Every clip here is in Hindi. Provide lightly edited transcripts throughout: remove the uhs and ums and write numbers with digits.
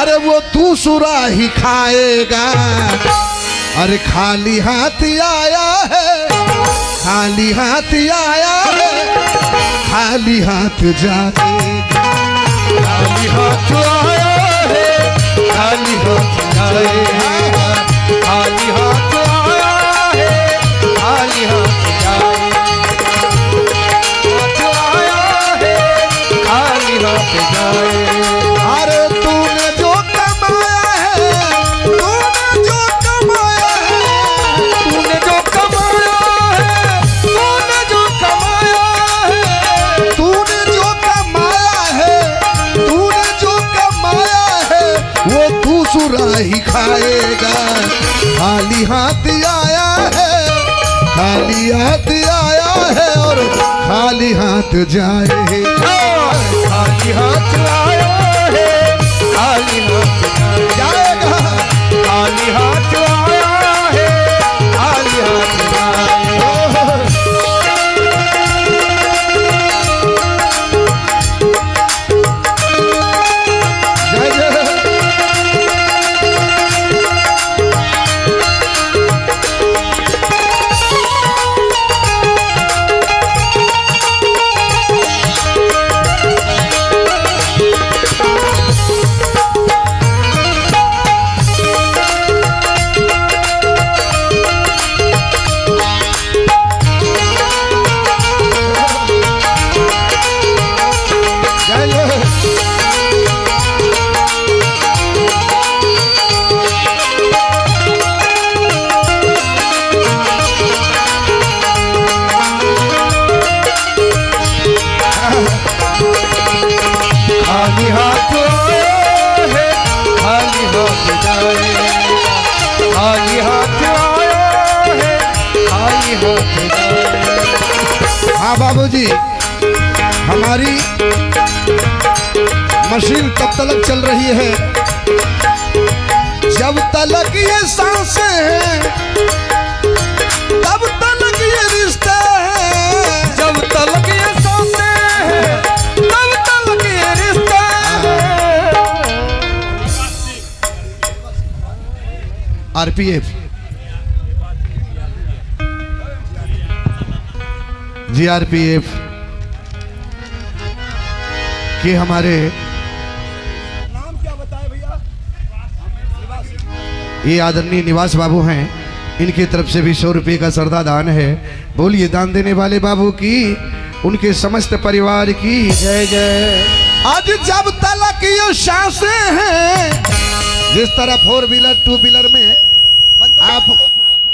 अरे वो दूसरा ही खाएगा। अरे खाली हाथ आया है, खाली हाथ आया है, खाली हाथ जाएगा। खाली हाथ आया है, खाली हाथ जाएगा। खाली हाथ आया है, खाली हाथ जाएगा। हाथ आया है, खाली हाथ जाएगा। अरे तूने जो कमाया है, तूने जो कमाया है, तूने जो कमाया है, तूने जो कमाया है, तूने जो कमाया है, तूने जो कमाया है, वो दूसरा ही खाएगा। खाली हाथ आया है, खाली हाथ आया है और खाली हाथ जाएगा। खाली हाथ आया है, खाली हाथ जाएगा। खाली हाथ आया है, खाली हाथ जाएगा। जय जय। खाली हाथ आया है, खाली हाथ जाएगा। खाली हाथ आया है, खाली हाथ जाएगा। हाँ बाबूजी, हमारी मशीन तब तक चल रही है जब तक ये सांसें हैं, तब तक ये रिश्ते हैं। जब तक ये सांसें हैं, तब तक ये रिश्ते हैं। आरपीएफ जीआरपीएफ के हमारे नाम क्या बताए भैया? ये आदरणीय निवास बाबू हैं, इनकी तरफ से भी 100 रुपये का श्रद्धा दान है। बोलिए दान देने वाले बाबू की, उनके समस्त परिवार की जय जय। आज जब तक ये सांसें हैं, जिस तरह 4 व्हीलर 2 व्हीलर में आप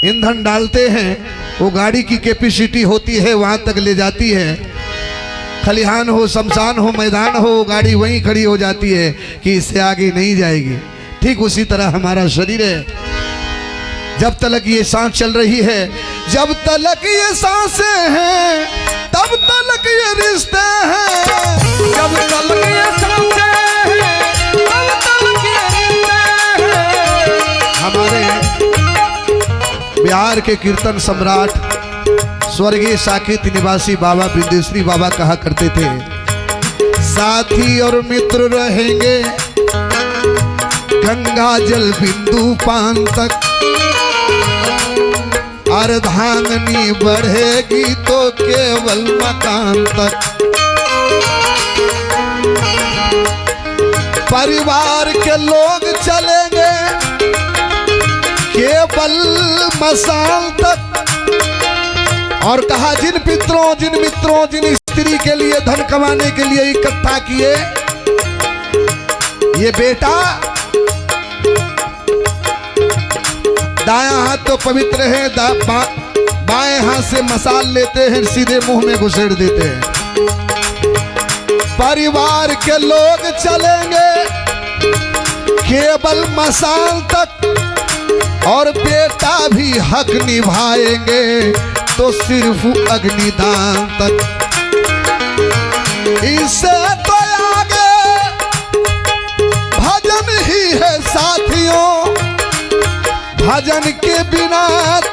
ईंधन डालते हैं, वो गाड़ी की कैपेसिटी होती है, वहां तक ले जाती है। खलिहान हो, शमशान हो, मैदान हो, गाड़ी वहीं खड़ी हो जाती है कि इससे आगे नहीं जाएगी। ठीक उसी तरह हमारा शरीर है। जब तक ये सांस चल रही है, जब तक ये सांसें हैं, तब तक ये रिश्ते हैं। जब तक ये सांसें हैं, तब तक ये रिश्ते हैं। हमारे बिहार के कीर्तन सम्राट स्वर्गीय साकेत निवासी बाबा बिंदेश्वरी बाबा कहा करते थे, साथी और मित्र रहेंगे गंगा जल बिंदु पान तक, अर्धांगनी बढ़ेगी तो केवल मकान तक। परिवार के लोग चलेंगे केवल मसान तक। और कहा जिन मित्रों जिन स्त्री के लिए धन कमाने के लिए इकट्ठा किए, ये बेटा दायां हाथ तो पवित्र है, बाएं हाथ से मसाल लेते हैं, सीधे मुंह में घुसेड़ देते हैं। परिवार के लोग चलेंगे केवल मसाल तक, और बेटा भी हक निभाएंगे तो सिर्फ अग्निदान तक। इससे तो आगे भजन ही है साथियों, भजन के बिना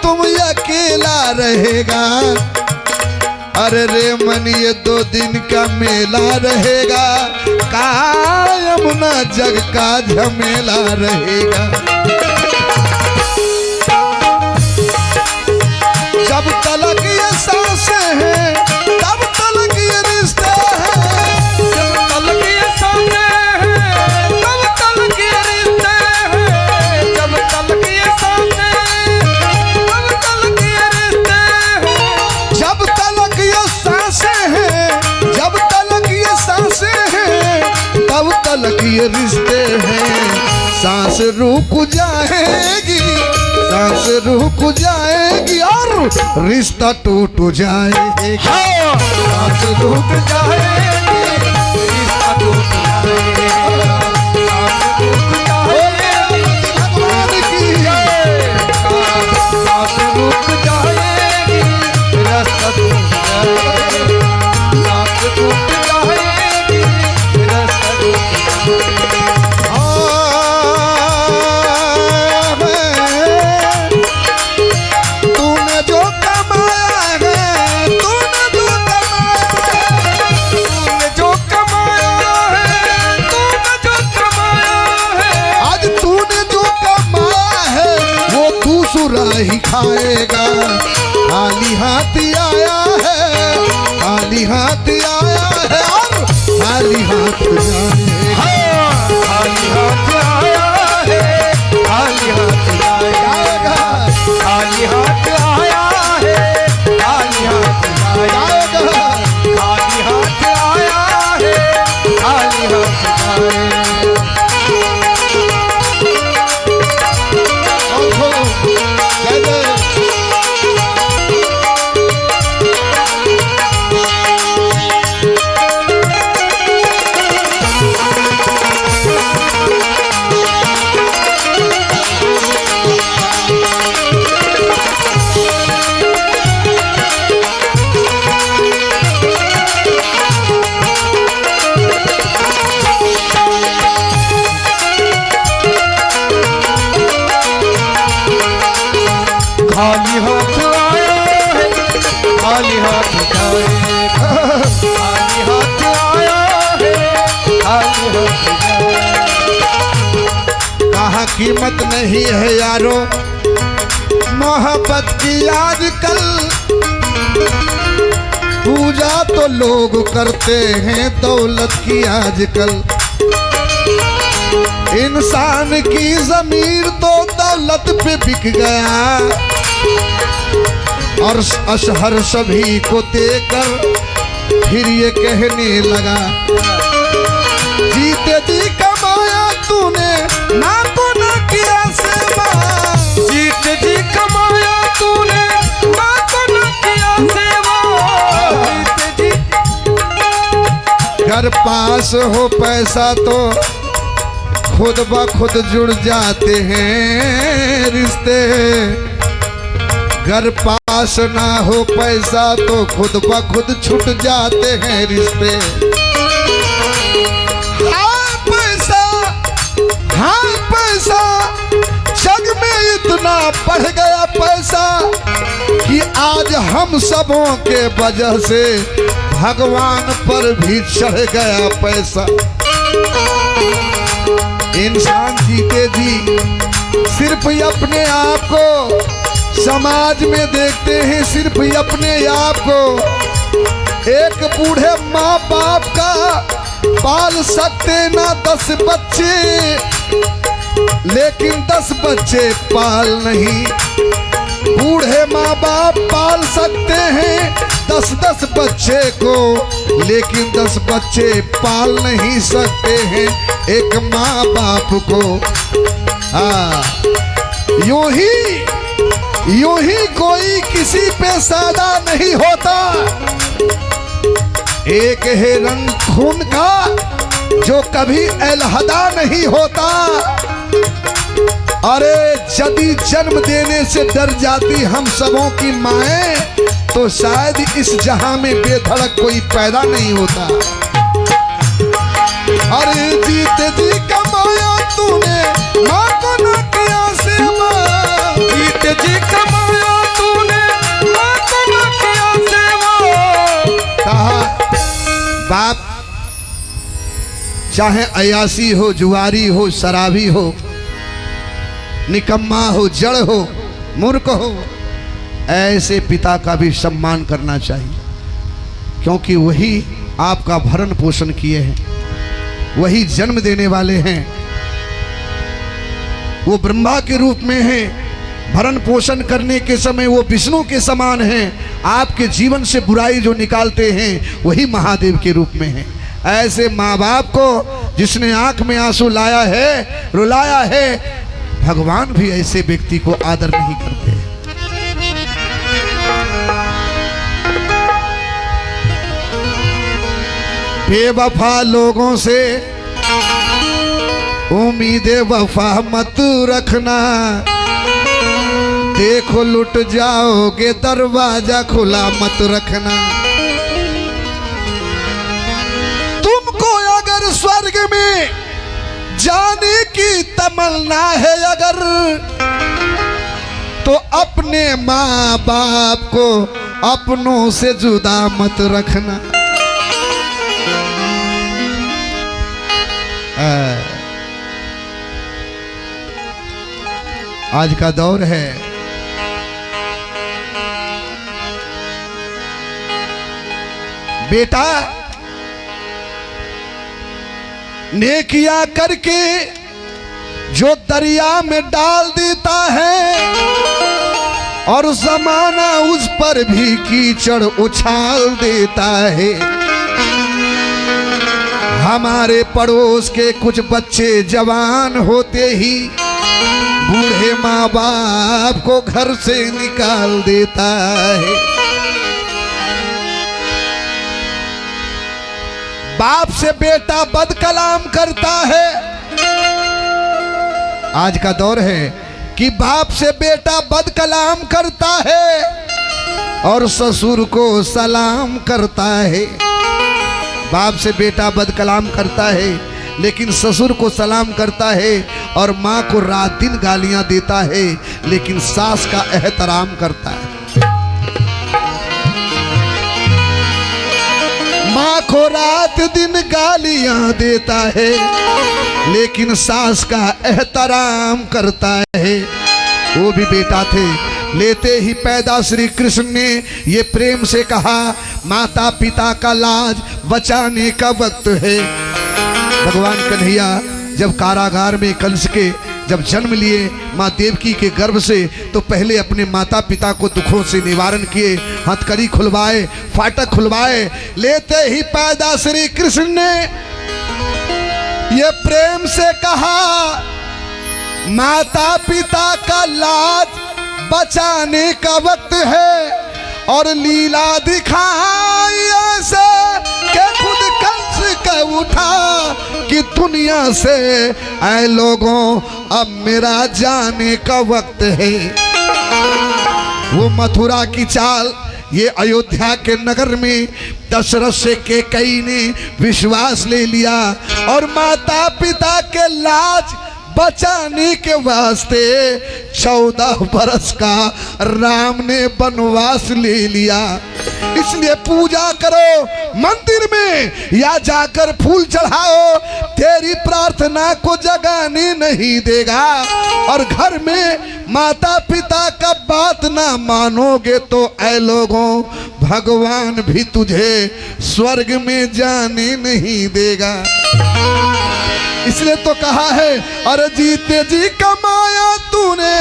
तुम अकेला रहेगा। अरे रे मन ये 2 दिन का मेला रहेगा, कायम ना जग का झमेला रहेगा। जब तलक ये सांसें हैं तब तलक ये रिश्ते हैं। जब तलक ये सांसें हैं तब तलक ये रिश्ते हैं। जब तलक ये सांसें तब तलक ये रिश्ते हैं। जब तलक ये सांसें हैं जब तलक ये सांसें हैं तब तलक ये रिश्ते हैं। सांस रुक जाएगी सांस रुक जाएगी और रिश्ता टूट जाएगा। सांस रुक जाएगी रिश्ता टूट जाएगा। सांस रुक जाएगी भगवान की सांस रुक जाएगी रिश्ता टूट जाएगा। सांस रुक जाएगी रिश्ता टूट जाएगा। ही खाएगा। खाली हाथ आया है खाली हाथ आया है और खाली हाथ जाएगा। खाली हाथ आया है खाली हाथ जाएगा। खाली हाथ आया है खाली हाथ जाएगा। खाली हाथ आया है खाली हाथ जाएगा। खाली हाथ आया है खाली हाथ जाएगा। खाली हाथ आया है खाली हाथ जाएगा। कहाँ कीमत नहीं है यारो मोहब्बत की आजकल। पूजा तो लोग करते हैं दौलत की आजकल। इंसान की ज़मीर तो दौलत पे बिक गया और अशहर सभी को देकर फिर ये कहने लगा जीते जी कमाया तूने ना तो ना किया सेवा। जीते जी कमाया तूने ना तो ना किया सेवा। जीते जी घर पास हो पैसा तो खुद ब खुद जुड़ जाते हैं रिश्ते। घर पास ना हो पैसा तो खुद ब खुद छूट जाते हैं रिश्ते। हाँ पैसा जग में इतना बढ़ गया पैसा कि आज हम सबों के वजह से भगवान पर भी चढ़ गया पैसा। इंसान जीते जी सिर्फ अपने आप को समाज में देखते हैं, सिर्फ अपने आप को। एक बूढ़े माँ बाप का पाल सकते ना 10 बच्चे, लेकिन 10 बच्चे पाल नहीं। बूढ़े माँ बाप पाल सकते हैं 10-10 बच्चे को, लेकिन 10 बच्चे पाल नहीं सकते हैं एक माँ बाप को। हाँ, यूं ही कोई किसी पे सादा नहीं होता। एक है रंग खून का जो कभी अलहदा नहीं होता। अरे यदि जन्म देने से डर जाती हम सबों की माएं, तो शायद इस जहां में बेधड़क कोई पैदा नहीं होता। अरे जीते जी कमाया तूने, माँ को न किया सेवा। जीते जी कमाया तूने, माँ को न किया सेवा। कहा बाप चाहे अयासी हो, जुआरी हो, शराबी हो, निकम्मा हो, जड़ हो, मूर्ख हो, ऐसे पिता का भी सम्मान करना चाहिए, क्योंकि वही आपका भरण पोषण किए हैं, वही जन्म देने वाले हैं। वो ब्रह्मा के रूप में हैं, भरण पोषण करने के समय वो विष्णु के समान हैं। आपके जीवन से बुराई जो निकालते हैं वही महादेव के रूप में हैं। ऐसे माँ बाप को जिसने आंख में आंसू लाया है, रुलाया है, भगवान भी ऐसे व्यक्ति को आदर नहीं करते। बेवफा लोगों से उम्मीदें वफा मत रखना, देखो लुट जाओगे दरवाजा खुला मत रखना। तुमको अगर स्वर्ग में जाने की तमन्ना है अगर, तो अपने माँ बाप को अपनों से जुदा मत रखना। आज का दौर है बेटा नेकिया करके जो दरिया में डाल देता है और जमाना उस पर भी कीचड़ उछाल देता है। हमारे पड़ोस के कुछ बच्चे जवान होते ही बूढ़े माँ बाप को घर से निकाल देता है। बाप से बेटा बदकलाम करता है। आज का दौर है कि बाप से बेटा बदकलाम करता है और ससुर को सलाम करता है। बाप से बेटा बदकलाम करता है लेकिन ससुर को सलाम करता है, और माँ को रात दिन गालियां देता है लेकिन सास का एहतराम करता है। माँ को रात दिन गालियां देता है लेकिन सास का एहतराम करता है। वो भी बेटा थे, लेते ही पैदा श्री कृष्ण ने ये प्रेम से कहा, माता पिता का लाज बचाने का वक्त है। भगवान कन्हैया जब कारागार में कंस के जब जन्म लिए माँ देवकी के गर्भ से, तो पहले अपने माता पिता को दुखों से निवारण किए, हथकड़ी खुलवाए, फाटक खुलवाए। लेते ही पैदा श्री कृष्ण ने ये प्रेम से कहा, माता पिता का लाज बचाने का वक्त है, और लीला दिखाई ऐसे के खुद कंस का उठा कि दुनिया से ऐ लोगों अब मेरा जाने का वक्त है। वो मथुरा की चाल ये अयोध्या के नगर में दशरथ से कैकेयी ने विश्वास ले लिया, और माता पिता के लाज बचाने के वास्ते 14 बरस का राम ने वनवास ले लिया। इसलिए पूजा करो मंदिर में या जाकर फूल चढ़ाओ, तेरी प्रार्थना को जगाने नहीं देगा। और घर में माता पिता का बात ना मानोगे तो ऐ लोगों भगवान भी तुझे स्वर्ग में जाने नहीं देगा। इसलिए तो कहा है, अरे जीते जी कमाया तूने